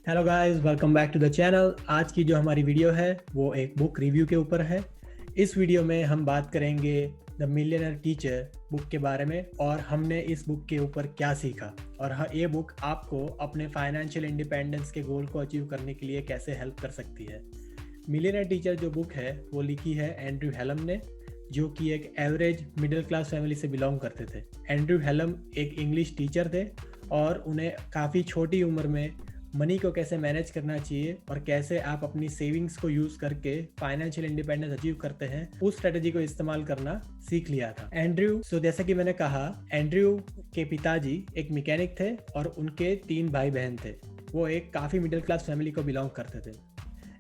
Hello guys, welcome back to the channel. आज की जो हमारी वीडियो है वो एक बुक रिव्यू के ऊपर है। इस वीडियो में हम बात करेंगे द मिलियनेयर टीचर बुक के बारे में और हमने इस बुक के ऊपर क्या सीखा और हाँ, ये बुक आपको अपने फाइनेंशियल इंडिपेंडेंस के गोल को अचीव करने के लिए कैसे हेल्प कर सकती है। मिलियनेयर टीचर जो बुक है वो लिखी है एंड्रयू हैलम ने, जो कि एक एवरेज मिडिल क्लास फैमिली से बिलोंग करते थे। एंड्रयू हैलम एक इंग्लिश टीचर थे और उन्हें काफ़ी छोटी उम्र में मनी को कैसे मैनेज करना चाहिए और कैसे आप अपनी सेविंग्स को यूज़ करके फाइनेंशियल इंडिपेंडेंस अचीव करते हैं, उस स्ट्रेटजी को इस्तेमाल करना सीख लिया था एंड्रयू। जैसा कि मैंने कहा, एंड्रयू के पिताजी एक मैकेनिक थे और उनके 3 भाई बहन थे। वो एक काफ़ी मिडिल क्लास फैमिली को बिलोंग करते थे।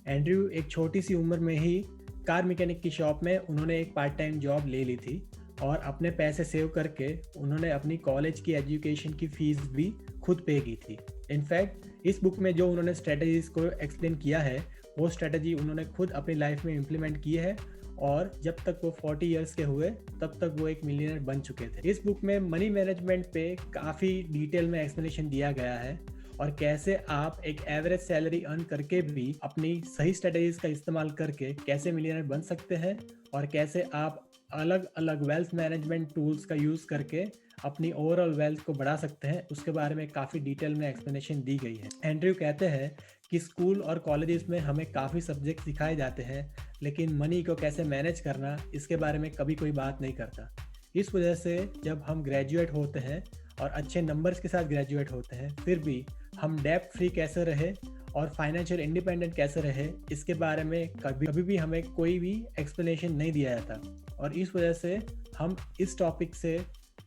एंड्रयू एक छोटी सी उम्र में ही कार मैकेनिक की शॉप में उन्होंने एक पार्ट टाइम जॉब ले ली थी और अपने पैसे सेव करके उन्होंने अपनी कॉलेज की एजुकेशन की फ़ीस भी खुद पे की थी। इनफैक्ट इस बुक में जो उन्होंने स्ट्रेटजीज को एक्सप्लेन किया है, वो स्ट्रेटजी उन्होंने खुद अपनी लाइफ में इम्प्लीमेंट की है और जब तक वो 40 इयर्स के हुए तब तक वो एक मिलियनर बन चुके थे। इस बुक में मनी मैनेजमेंट पे काफ़ी डिटेल में एक्सप्लेनेशन दिया गया है और कैसे आप एक एवरेज सैलरी अर्न करके भी अपनी सही स्ट्रेटजीज का इस्तेमाल करके कैसे मिलियनर बन सकते हैं और कैसे आप अलग अलग वेल्थ मैनेजमेंट टूल्स का यूज़ करके अपनी ओवरऑल वेल्थ को बढ़ा सकते हैं, उसके बारे में काफ़ी डिटेल में एक्सप्लेनेशन दी गई है। एंड्रयू कहते हैं कि स्कूल और कॉलेजेस में हमें काफ़ी सब्जेक्ट सिखाए जाते हैं, लेकिन मनी को कैसे मैनेज करना इसके बारे में कभी कोई बात नहीं करता। इस वजह से जब हम ग्रेजुएट होते हैं और अच्छे नंबर्स के साथ ग्रेजुएट होते हैं, फिर भी हम डेब्ट फ्री कैसे रहे और फाइनेंशियल इंडिपेंडेंट कैसे रहे, इसके बारे में कभी भी हमें कोई भी एक्सप्लेनेशन नहीं दिया जाता और इस वजह से हम इस टॉपिक से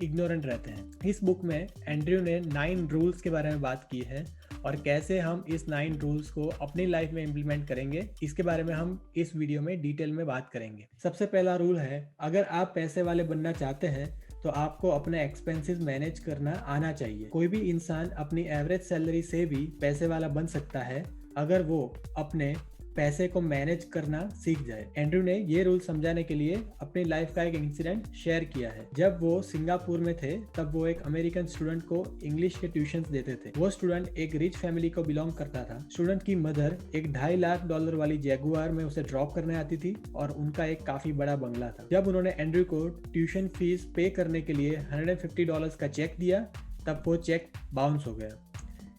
इग्नोरेंट रहते हैं। इस बुक में एंड्रयू ने 9 रूल्स के बारे में बात की है और कैसे हम इस 9 रूल्स को अपनी लाइफ में इम्प्लीमेंट करेंगे, इसके बारे में हम इस वीडियो में डिटेल में बात करेंगे। सबसे पहला रूल है, अगर आप पैसे वाले बनना चाहते हैं तो आपको अपने एक्सपेंसेस मैनेज करना आना चाहिए। कोई भी इंसान अपनी एवरेज सैलरी से भी पैसे वाला बन सकता है अगर वो अपने पैसे को मैनेज करना सीख जाए। एंड्रयू ने ये रूल समझाने के लिए अपनी लाइफ का एक इंसिडेंट शेयर किया है। जब वो सिंगापुर में थे तब वो एक अमेरिकन स्टूडेंट को इंग्लिश के ट्यूशंस देते थे। वो स्टूडेंट एक रिच फैमिली को बिलोंग करता था। स्टूडेंट की मदर एक $2.5 लाख वाली जैगुआर में उसे ड्रॉप करने आती थी और उनका एक काफी बड़ा बंगला था। जब उन्होंने एंड्रयू को ट्यूशन फीस पे करने के लिए $150 का चेक दिया, तब वो चेक बाउंस हो गया।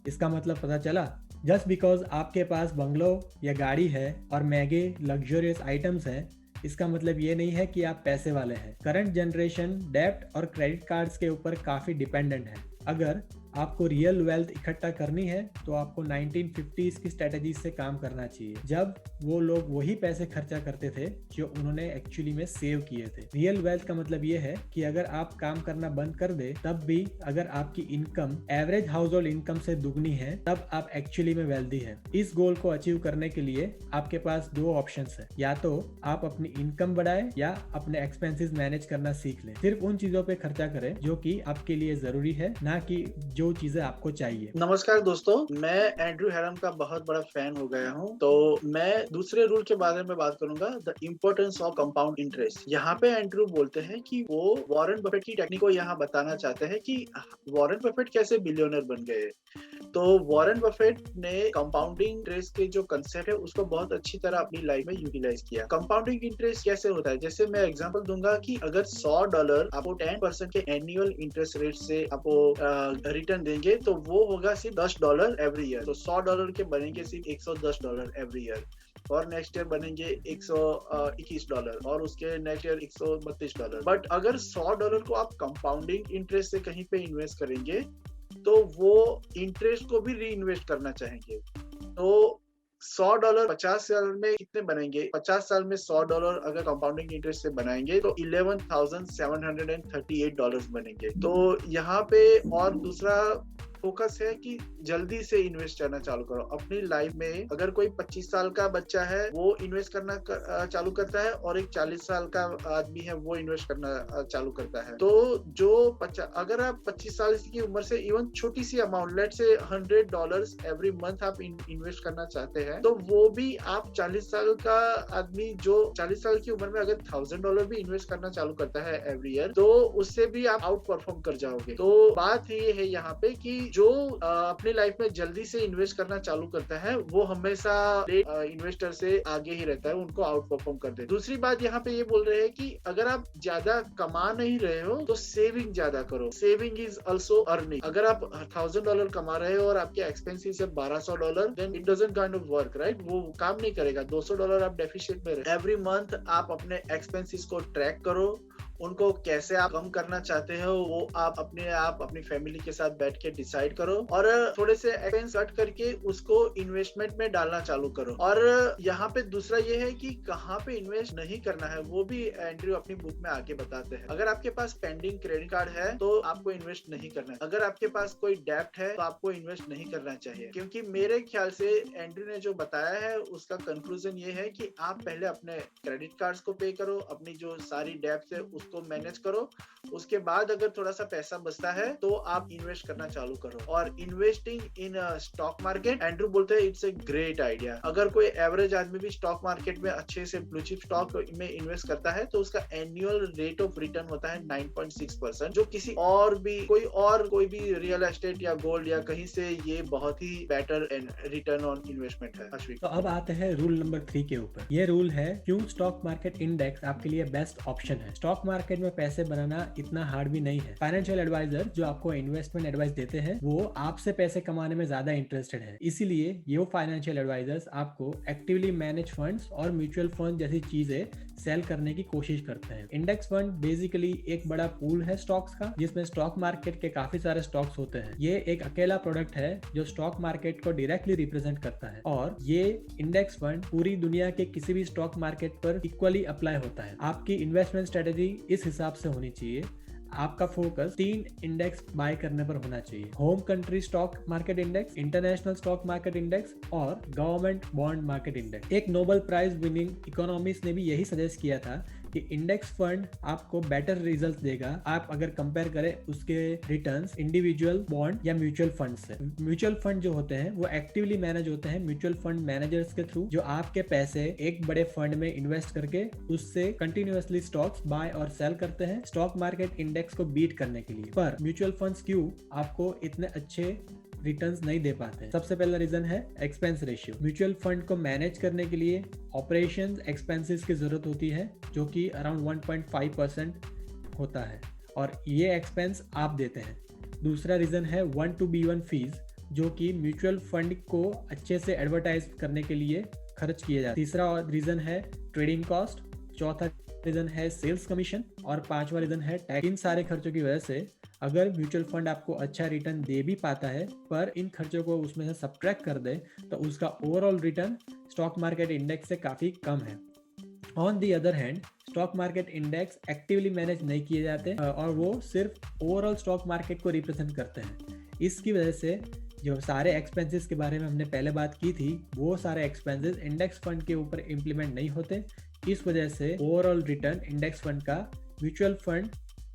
इसका मतलब पता चला, जस्ट बिकॉज आपके पास बंगलो या गाड़ी है और महंगे लग्जरियस आइटम्स हैं, इसका मतलब ये नहीं है कि आप पैसे वाले हैं। करंट जनरेशन डेब्ट और क्रेडिट कार्ड्स के ऊपर काफ़ी डिपेंडेंट है। अगर आपको रियल वेल्थ इकट्ठा करनी है तो आपको 1950s की स्ट्रेटजी से काम करना चाहिए, जब वो लोग वही पैसे खर्चा करते थे जो उन्होंने एक्चुअली में सेव किए थे। रियल वेल्थ का मतलब ये है कि अगर आप काम करना बंद कर दे तब भी अगर आपकी income average house hold income से दुगनी है, तब आप एक्चुअली में वेल्दी है। इस गोल को अचीव करने के लिए आपके पास 2 ऑप्शंस है, या तो आप अपनी इनकम बढ़ाएं या अपने एक्सपेंसेस मैनेज करना सीख लें। सिर्फ उन चीजों पे खर्चा करें जो कि आपके लिए जरूरी है, ना कि जो चीजें आपको चाहिए। नमस्कार दोस्तों, मैं एंड्रयू हैलम का बहुत बड़ा फैन हो गया हूं। तो मैं दूसरे रूल के बारे में बात करूंगा, the importance of compound interest. यहाँ पे एंड्रयू बोलते हैं कि वो वॉरेन बफेट की टेक्निक को यहाँ बताना चाहते हैं कि वॉरेन बफेट कैसे बिलियनर बन गए। तो वॉरेन बफेट ने कंपाउंडिंग इंटरेस्ट के जो कंसेप्ट है उसको बहुत अच्छी तरह अपनी लाइफ में यूटिलाइज किया। कंपाउंडिंग इंटरेस्ट कैसे होता है, जैसे मैं एग्जांपल दूंगा कि अगर $100 आपको 10% के एनुअल इंटरेस्ट रेट से आपको रिटर्न देंगे तो वो होगा सिर्फ $10 एवरी ईयर। तो $100 के बनेंगे सिर्फ $110 एवरी ईयर और नेक्स्ट ईयर बनेंगे $121 और उसके नेक्स्ट ईयर $132। बट अगर $100 को आप कंपाउंडिंग इंटरेस्ट से कहीं पे इन्वेस्ट करेंगे तो वो इंटरेस्ट को भी री इन्वेस्ट करना चाहेंगे। तो $100 50 साल में कितने बनेंगे? 50 साल में $100 अगर कंपाउंडिंग इंटरेस्ट से बनाएंगे तो $11,738 बनेंगे। तो यहाँ पे और दूसरा फोकस है कि जल्दी से इन्वेस्ट करना चालू करो अपनी लाइफ में। अगर कोई 25 साल का बच्चा है वो इन्वेस्ट करना चालू करता है और एक 40 साल का आदमी है वो इन्वेस्ट करना चालू करता है। तो जो अगर आप 25 साल की उम्र से इवन छोटी सी अमाउंट, लेट से $100 एवरी मंथ आप इन्वेस्ट करना चाहते हैं, तो वो भी आप 40 साल का आदमी जो 40 साल की उम्र में अगर $1,000 भी इन्वेस्ट करना चालू करता है एवरी ईयर, तो उससे भी आप आउट परफॉर्म कर जाओगे। तो बात ये है यहाँ पे कि जो अपनी लाइफ में जल्दी से इन्वेस्ट करना चालू करता है वो हमेशा इन्वेस्टर से आगे ही रहता है, उनको आउट परफॉर्म कर दे। दूसरी बात यहाँ पे ये बोल रहे हैं कि अगर आप ज्यादा कमा नहीं रहे हो तो सेविंग ज्यादा करो। Saving is also earning. अगर आप $1000 कमा रहे हो और आपके एक्सपेंसिव है $1200, then it doesn't kind of work, right? वो काम नहीं करेगा। $200 आप डेफिशिएट में रहे। एवरी मंथ आप अपने एक्सपेंसिस को ट्रैक करो, उनको कैसे आप कम करना चाहते हो वो आप अपनी फैमिली के साथ बैठ के डिसाइड करो, और थोड़े से एक्सपेंस कट करके उसको इन्वेस्टमेंट में डालना चालू करो। और यहाँ पे दूसरा ये है कि कहाँ पे इन्वेस्ट नहीं करना है वो भी एंड्रयू अपनी बुक में आगे बताते हैं। अगर आपके पास पेंडिंग क्रेडिट कार्ड है तो आपको इन्वेस्ट नहीं करना है। अगर आपके पास कोई डेब्ट है तो आपको इन्वेस्ट नहीं करना चाहिए, क्योंकि मेरे ख्याल से एंड्रयू ने जो बताया है उसका कंक्लूजन ये है कि आप पहले अपने क्रेडिट कार्ड्स को पे करो, अपनी जो सारी डेब्ट है उसको मैनेज करो, उसके बाद अगर थोड़ा सा पैसा बचता है तो आप इन्वेस्ट करना चालू करो। और investing in stock market, Andrew बोलते हैं इट्स ए ग्रेट आइडिया। अगर कोई एवरेज आदमी भी स्टॉक मार्केट में अच्छे से ब्लू चिप स्टॉक में इन्वेस्ट करता है तो उसका एनुअल रेट ऑफ रिटर्न होता है 9.6%, जो किसी और भी कोई भी रियल एस्टेट या गोल्ड या कहीं से ये बहुत ही बेटर रिटर्न ऑन इन्वेस्टमेंट है। अश्विक, तो अब आते हैं रूल नंबर 3 के ऊपर। ये रूल है क्यों स्टॉक मार्केट इंडेक्स आपके लिए बेस्ट ऑप्शन है। स्टॉक मार्केट में पैसे बनाना इतना हार्ड भी नहीं है। फाइनेंशियल एडवाइजर जो आपको इन्वेस्टमेंट एडवाइस देते हैं वो आपसे पैसे कमाने में ज्यादा इंटरेस्टेड है, इसीलिए ये फाइनेंशियल एडवाइजर्स आपको एक्टिवली मैनेज फंड्स और म्यूचुअल फंड जैसी चीजें सेल करने की कोशिश करते हैं। इंडेक्स फंड बेसिकली एक बड़ा पूल है स्टॉक्स का, जिसमें स्टॉक मार्केट के काफी सारे स्टॉक्स होते हैं। ये एक अकेला प्रोडक्ट है जो स्टॉक मार्केट को डायरेक्टली रिप्रेजेंट करता है, और ये इंडेक्स फंड पूरी दुनिया के किसी भी स्टॉक मार्केट पर इक्वली अप्लाई होता है। आपकी इन्वेस्टमेंट स्ट्रेटेजी इस हिसाब से होनी चाहिए। आपका फोकस 3 इंडेक्स बाय करने पर होना चाहिए: home country stock market index, international stock market index और गवर्नमेंट बॉन्ड मार्केट इंडेक्स। एक नोबेल प्राइज विनिंग इकोनॉमिस्ट ने भी यही सजेस्ट किया था कि इंडेक्स फंड आपको बेटर रिजल्ट देगा आप अगर कंपेयर करें उसके रिटर्न्स इंडिविजुअल बॉन्ड या म्यूचुअल फंड से। म्यूचुअल फंड जो होते हैं वो एक्टिवली मैनेज होते हैं म्यूचुअल फंड मैनेजर्स के थ्रू, जो आपके पैसे एक बड़े फंड में इन्वेस्ट करके उससे कंटिन्यूअसली स्टॉक्स बाय और सेल करते हैं स्टॉक मार्केट इंडेक्स को बीट करने के लिए। पर म्यूचुअल फंड्स क्यों आपको इतने अच्छे रिटर्न्स नहीं दे पाते हैं? सबसे पहला रीजन है एक्सपेंस रेशियो। म्यूचुअल फंड को मैनेज करने के लिए ऑपरेशंस एक्सपेंसेस की जरूरत होती है जो कि अराउंड 1.5% होता है, और ये एक्सपेंस आप देते हैं। दूसरा रीजन है 1-to-1 फीस, जो कि म्यूचुअल फंड को अच्छे से एडवर्टाइज करने के लिए खर्च किए जाते हैं। तीसरा रीजन है ट्रेडिंग कॉस्ट, चौथा रीजन है सेल्स कमीशन, और पांचवा रीजन है टैक्स। इन सारे खर्चों की वजह से अगर म्यूचुअल फंड आपको अच्छा रिटर्न दे भी पाता है पर इन खर्चों को उसमें से सब्ट्रैक्ट कर दे तो उसका overall return stock market index से काफी कम है। On the other hand stock market index actively manage नहीं किए जाते और वो सिर्फ ओवरऑल स्टॉक मार्केट को रिप्रेजेंट करते हैं। इसकी वजह से जो सारे एक्सपेंसेस के बारे में हमने पहले बात की थी वो सारे एक्सपेंसेस इंडेक्स फंड के ऊपर इम्प्लीमेंट नहीं होते। इस वजह से ओवरऑल रिटर्न इंडेक्स फंड का म्यूचुअल फंड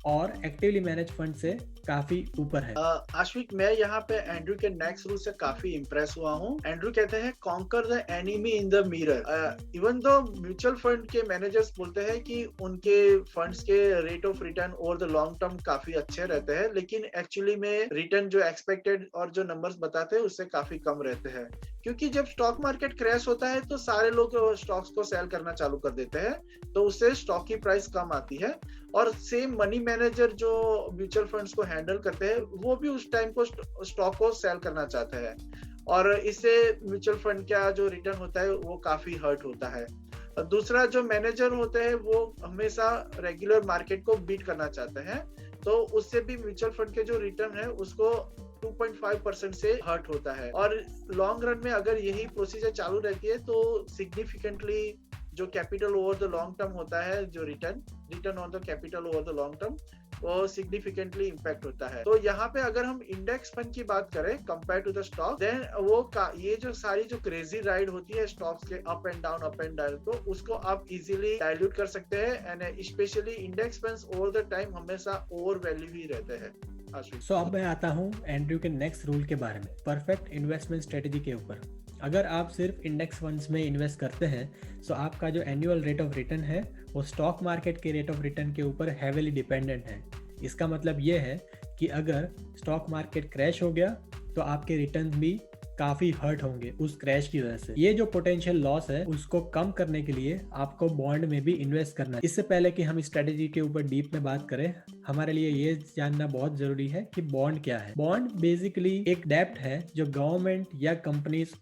और एक्टिवली मैनेज फंड से काफी ऊपर है। आश्विक, मैं यहाँ पे एंड्रयू के नेक्स्ट रूल से काफी इम्प्रेस हुआ हूँ। एंड्रयू कहते हैं conquer the enemy in the mirror. Even though mutual fund के मैनेजर्स बोलते हैं कि उनके फंड्स के rate of return over the long term काफी अच्छे रहते हैं, लेकिन एक्चुअली में रिटर्न जो एक्सपेक्टेड और जो नंबर्स बताते हैं उससे काफी कम रहते हैं। क्योंकि जब स्टॉक मार्केट क्रैश होता है तो सारे लोग स्टॉक्स को सेल करना चालू कर देते हैं, तो उससे स्टॉक की प्राइस कम आती है, और सेम मनी मैनेजर जो म्यूचुअल फंड्स को हैंडल करते हैं वो भी उस टाइम को स्टॉक को सेल करना चाहते हैं, और इससे म्यूचुअल फंड का जो रिटर्न होता है वो काफी हर्ट होता है। दूसरा, जो मैनेजर होते हैं वो हमेशा रेगुलर मार्केट को बीट करना चाहते हैं, तो उससे भी म्यूचुअल फंड के जो रिटर्न है उसको 2.5% से हर्ट होता है। और लॉन्ग रन में अगर यही प्रोसीजर चालू रहती है तो सिग्निफिकेंटली जो capital over the long term होता है, जो return on the capital over the long term, वो सिग्निफिकेंटली इम्पैक्ट होता है। तो यहाँ पे अगर हम इंडेक्स फंड की बात करें compare to the stock, then ये जो सारी जो क्रेजी राइड होती है स्टॉक्स के अप एंड डाउन, तो उसको आप इजीली डाइल्यूट कर सकते हैं, and specially index funds over the time हमेशा ओवर वैल्यू ही रहते हैं। सो अब मैं आता हूँ एंड्रयू के नेक्स्ट रूल के बारे में, परफेक्ट इन्वेस्टमेंट स्ट्रेटेजी के ऊपर। अगर आप सिर्फ इंडेक्स फंड्स में इन्वेस्ट करते हैं तो आपका जो एनुअल रेट ऑफ रिटर्न है वो स्टॉक मार्केट के रेट ऑफ रिटर्न के ऊपर हैवीली डिपेंडेंट है। इसका मतलब ये है कि अगर स्टॉक मार्केट क्रैश हो गया तो आपके रिटर्न भी काफ़ी हर्ट होंगे उस क्रैश की वजह से। ये जो पोटेंशियल लॉस है उसको कम करने के लिए आपको बॉन्ड में भी इन्वेस्ट करना है। इससे पहले कि हम स्ट्रेटेजी के ऊपर डीप में बात करें, हमारे लिए ये जानना बहुत जरूरी है कि बॉन्ड क्या है। बॉन्ड बेसिकली एक डेब्ट है जो गवर्नमेंट या कंपनीज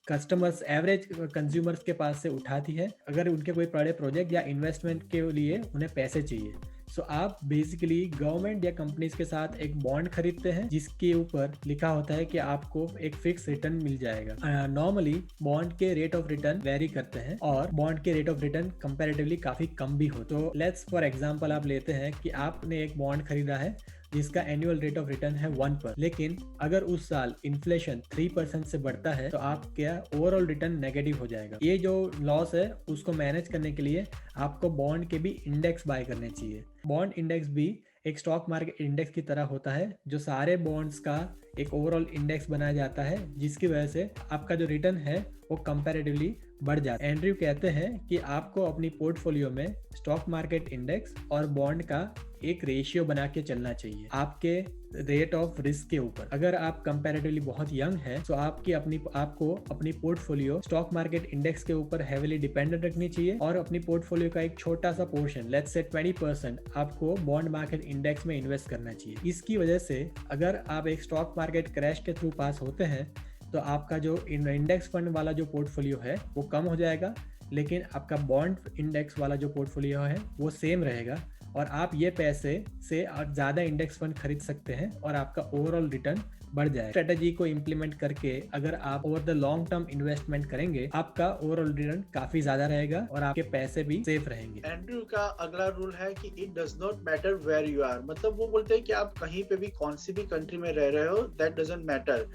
कस्टमर्स, एवरेज कंज्यूमर्स के पास से उठाती है अगर उनके कोई बड़े प्रोजेक्ट या इन्वेस्टमेंट के लिए उन्हें पैसे चाहिए। सो आप बेसिकली गवर्नमेंट या कंपनीज के साथ एक बॉन्ड खरीदते हैं जिसके ऊपर लिखा होता है कि आपको एक फिक्स रिटर्न मिल जाएगा। नॉर्मली बॉन्ड के रेट ऑफ रिटर्न वेरी करते हैं और बॉन्ड के रेट ऑफ रिटर्न कंपैरेटिवली काफी कम भी हो। तो लेट्स फॉर एग्जांपल आप लेते हैं कि आपने एक बॉन्ड खरीदा है जिसका एनुअल रेट ऑफ रिटर्न है 1%, लेकिन अगर उस साल इन्फ्लेशन 3% से बढ़ता है तो आपका ओवरऑल रिटर्न नेगेटिव हो जाएगा। ये जो लॉस है उसको मैनेज करने के लिए आपको बॉन्ड के भी इंडेक्स बाय करने चाहिए। बॉन्ड इंडेक्स भी एक स्टॉक मार्केट इंडेक्स की तरह होता है जो सारे बॉन्ड्स का एक ओवरऑल इंडेक्स बनाया जाता है, जिसकी वजह से आपका जो रिटर्न है वो कंपैरेटिवली बढ़ जाता है। एंड्रयू कहते हैं कि आपको अपनी पोर्टफोलियो में स्टॉक मार्केट इंडेक्स और बॉन्ड का एक रेशियो बना के चलना चाहिए आपके रेट ऑफ रिस्क के ऊपर। अगर आप कंपैरेटिवली बहुत यंग है तो आपको अपनी पोर्टफोलियो स्टॉक मार्केट इंडेक्स के ऊपर हेविली डिपेंडेंट रखनी चाहिए और अपनी पोर्टफोलियो का एक छोटा सा पोर्शन, लेट्स से 20%, आपको बॉन्ड मार्केट इंडेक्स में इन्वेस्ट करना चाहिए। इसकी वजह से अगर आप एक स्टॉक मार्केट क्रैश के थ्रू पास होते हैं तो आपका जो इंडेक्स फंड वाला जो पोर्टफोलियो है वो कम हो जाएगा, लेकिन आपका बॉन्ड इंडेक्स वाला जो पोर्टफोलियो है वो सेम रहेगा और आप ये पैसे से ज़्यादा इंडेक्स फंड खरीद सकते हैं और आपका ओवरऑल रिटर्न बढ़ जाए। स्ट्रेटेजी को इम्प्लीमेंट करके अगर आप over the long term investment करेंगे आपका ओवरऑल रिटर्न काफी ज्यादा रहेगा और आपके पैसे भी सेफ रहेंगे। एंड्रयू का अगला रूल है कि it does not matter where you are, मतलब वो बोलते हैं कि आप कहीं पे भी कौन सी भी कंट्री में रह रहे हो, दैट डजंट मैटर,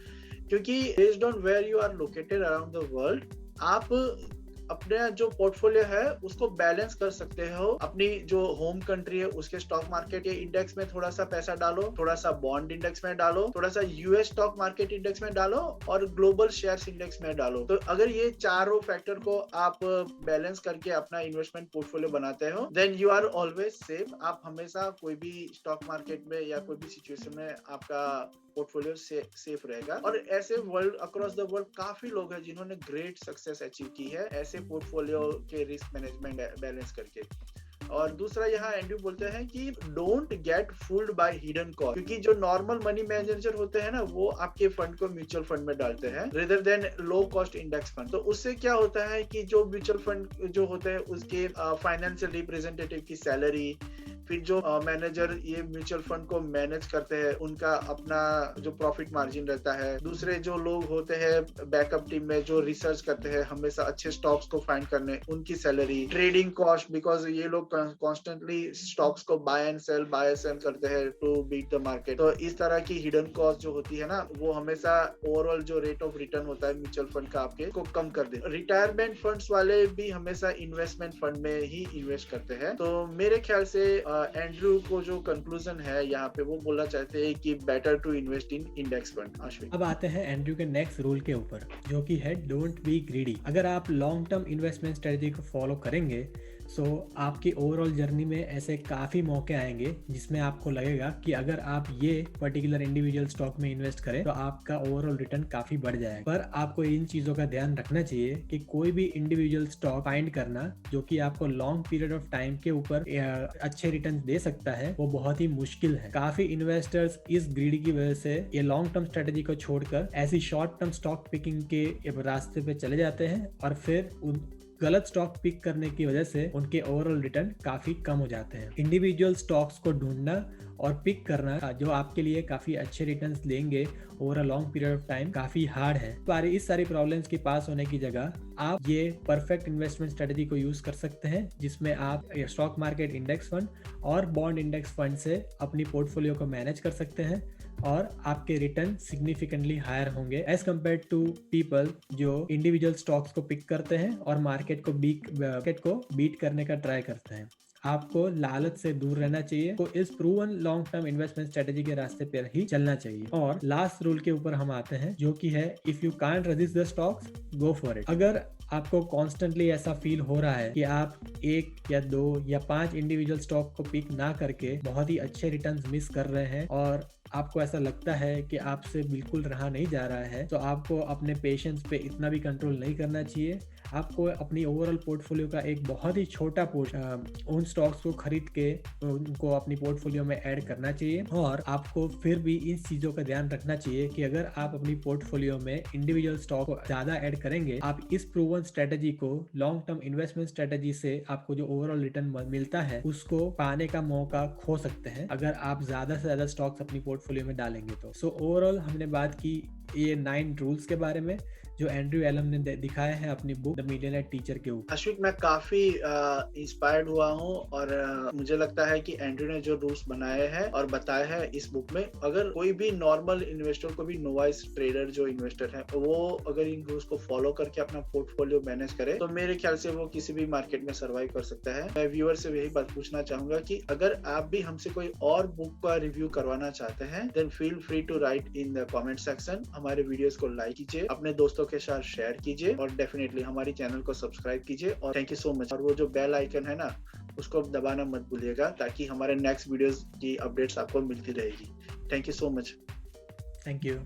क्योंकि based on where you are located around the world आप अपने जो पोर्टफोलियो है उसको बैलेंस कर सकते हो। अपनी जो होम कंट्री है उसके स्टॉक मार्केट के इंडेक्स में थोड़ा सा पैसा डालो, थोड़ा सा बॉन्ड इंडेक्स में डालो, थोड़ा सा यूएस स्टॉक मार्केट इंडेक्स में डालो और ग्लोबल शेयर्स इंडेक्स में डालो। तो अगर ये चारों फैक्टर को आप बैलेंस करके अपना इन्वेस्टमेंट पोर्टफोलियो बनाते हो then you are always safe. आप हमेशा कोई भी स्टॉक मार्केट में या कोई भी सिचुएशन में आपका पोर्टफोलियो सेफ रहेगा। और ऐसे वर्ल्ड अक्रॉस द वर्ल्ड काफी लोग हैं जिन्होंने ग्रेट सक्सेस अचीव की है ऐसे पोर्टफोलियो के रिस्क मैनेजमेंट बैलेंस करके। और दूसरा यहाँ एंड्रयू बोलते हैं कि don't get fooled bye hidden cost, क्योंकि जो नॉर्मल मनी मैनेजर होते हैं ना वो आपके फंड को म्यूचुअल फंड में डालते हैं rather than low cost index fund. तो उससे क्या होता है कि जो म्यूचुअल फंड जो होते हैं उसके फाइनेंशियल रिप्रेजेंटेटिव की सैलरी, फिर जो मैनेजर ये म्यूचुअल फंड को मैनेज करते हैं उनका अपना जो प्रॉफिट मार्जिन रहता है, दूसरे जो लोग होते हैं बैकअप टीम में जो रिसर्च करते हैं हमेशा अच्छे स्टॉक्स को फाइंड करने, उनकी सैलरी, ट्रेडिंग कॉस्ट, बिकॉज ये लोग कॉन्स्टेंटली स्टॉक्स को बाय एंड सेल करते हैं टू बीट द मार्केट। तो इस तरह की हिडन कॉस्ट जो होती है ना वो हमेशा ओवरऑल जो रेट ऑफ रिटर्न होता है म्यूचुअल फंड का आपके को कम कर दे। रिटायरमेंट फंड्स वाले भी हमेशा इन्वेस्टमेंट फंड में ही इन्वेस्ट करते हैं। तो मेरे ख्याल से एंड्रयू को जो कंक्लूजन है यहाँ पे वो बोलना चाहते हैं कि better to invest in index fund. Ashwin, अब आते हैं एंड्रयू के नेक्स्ट रूल के ऊपर जो कि है डोंट बी ग्रीडी। अगर आप लॉन्ग टर्म इन्वेस्टमेंट स्ट्रेटजी को फॉलो करेंगे सो आपकी ओवरऑल जर्नी में ऐसे काफ़ी मौके आएंगे जिसमें आपको लगेगा कि अगर आप ये पर्टिकुलर इंडिविजुअल स्टॉक में इन्वेस्ट करें तो आपका ओवरऑल रिटर्न काफ़ी बढ़ जाएगा। पर आपको इन चीज़ों का ध्यान रखना चाहिए कि कोई भी इंडिविजुअल स्टॉक फाइंड करना जो कि आपको लॉन्ग पीरियड ऑफ टाइम के ऊपर अच्छे रिटर्न दे सकता है वो बहुत ही मुश्किल है। काफ़ी इन्वेस्टर्स इस ग्रीड की वजह से ये लॉन्ग टर्म स्ट्रेटेजी को छोड़कर ऐसी शॉर्ट टर्म स्टॉक पिकिंग के रास्ते पे चले जाते हैं और फिर गलत स्टॉक पिक करने की वजह से उनके ओवरऑल रिटर्न काफी कम हो जाते हैं। इंडिविजुअल स्टॉक्स को ढूंढना और पिक करना जो आपके लिए काफी अच्छे रिटर्न्स देंगे over a long period of time काफी हार्ड है। पर इस सारी प्रॉब्लम्स के पास होने की जगह आप ये परफेक्ट इन्वेस्टमेंट स्ट्रेटेजी को यूज कर सकते हैं जिसमें आप स्टॉक मार्केट इंडेक्स फंड और बॉन्ड इंडेक्स फंड से अपनी पोर्टफोलियो को मैनेज कर सकते हैं और आपके रिटर्न सिग्निफिकेंटली हायर होंगे एज कम्पेयर टू पीपल जो इंडिविजुअल स्टॉक्स को पिक करते हैं और मार्केट को बीट करने का ट्राई करते हैं। आपको लालच से दूर रहना चाहिए, तो इस proven long term investment strategy के रास्ते पर ही चलना चाहिए। और लास्ट रूल के ऊपर हम आते हैं जो कि है if you can't resist the stocks go for it. अगर आपको कॉन्स्टेंटली ऐसा फील हो रहा है कि आप 1 या 2 या 5 इंडिविजुअल स्टॉक को पिक ना करके बहुत ही अच्छे रिटर्न्स मिस कर रहे हैं और आपको ऐसा लगता है कि आपसे बिल्कुल रहा नहीं जा रहा है, तो आपको अपने पेशेंस पे इतना भी कंट्रोल नहीं करना चाहिए। आपको अपनी ओवरऑल पोर्टफोलियो का एक बहुत ही छोटा उन स्टॉक्स को खरीद के उनको अपनी पोर्टफोलियो में ऐड करना चाहिए। और आपको फिर भी इन चीज़ों का ध्यान रखना चाहिए कि अगर आप अपनी पोर्टफोलियो में इंडिविजुअल स्टॉक को ज़्यादा ऐड करेंगे, आप इस प्रूवन स्ट्रेटजी को लॉन्ग टर्म इन्वेस्टमेंट स्ट्रेटजी से आपको जो ओवरऑल रिटर्न मिलता है उसको पाने का मौका खो सकते हैं अगर आप ज़्यादा से ज़्यादा स्टॉक्स अपनी पोर्टफोलियो में डालेंगे तो। सो ओवरऑल हमने बात की ये 9 रूल्स के बारे में जो एंड्रयू एलम ने दिखाए हैं अपनी बुक द मिलियनेयर टीचर के ऊपर। अश्विक, मैं काफी इंस्पायर्ड हुआ हूँ और मुझे लगता है कि एंड्रयू ने जो रूल्स बनाए हैं और बताए हैं इस बुक में, अगर कोई भी नॉर्मल इन्वेस्टर, कोई भी नोवाइस ट्रेडर जो इन्वेस्टर है, वो अगर इन रूल्स को फॉलो करके अपना पोर्टफोलियो मैनेज करे तो मेरे ख्याल से वो किसी भी मार्केट में सर्वाइव कर सकता है। मैं व्यूअर से यही बात पूछना चाहूंगा कि अगर आप भी हमसे कोई और बुक का रिव्यू करवाना चाहते हैं, then feel free to write in the comment section. हमारे वीडियोस को लाइक कीजिए, अपने दोस्तों के साथ शेयर कीजिए और डेफिनेटली हमारी चैनल को सब्सक्राइब कीजिए। और थैंक यू सो मच। और वो जो बेल आइकन है ना, उसको दबाना मत भूलिएगा ताकि हमारे नेक्स्ट वीडियोस की अपडेट्स आपको मिलती रहेगी। Thank you so much. Thank you.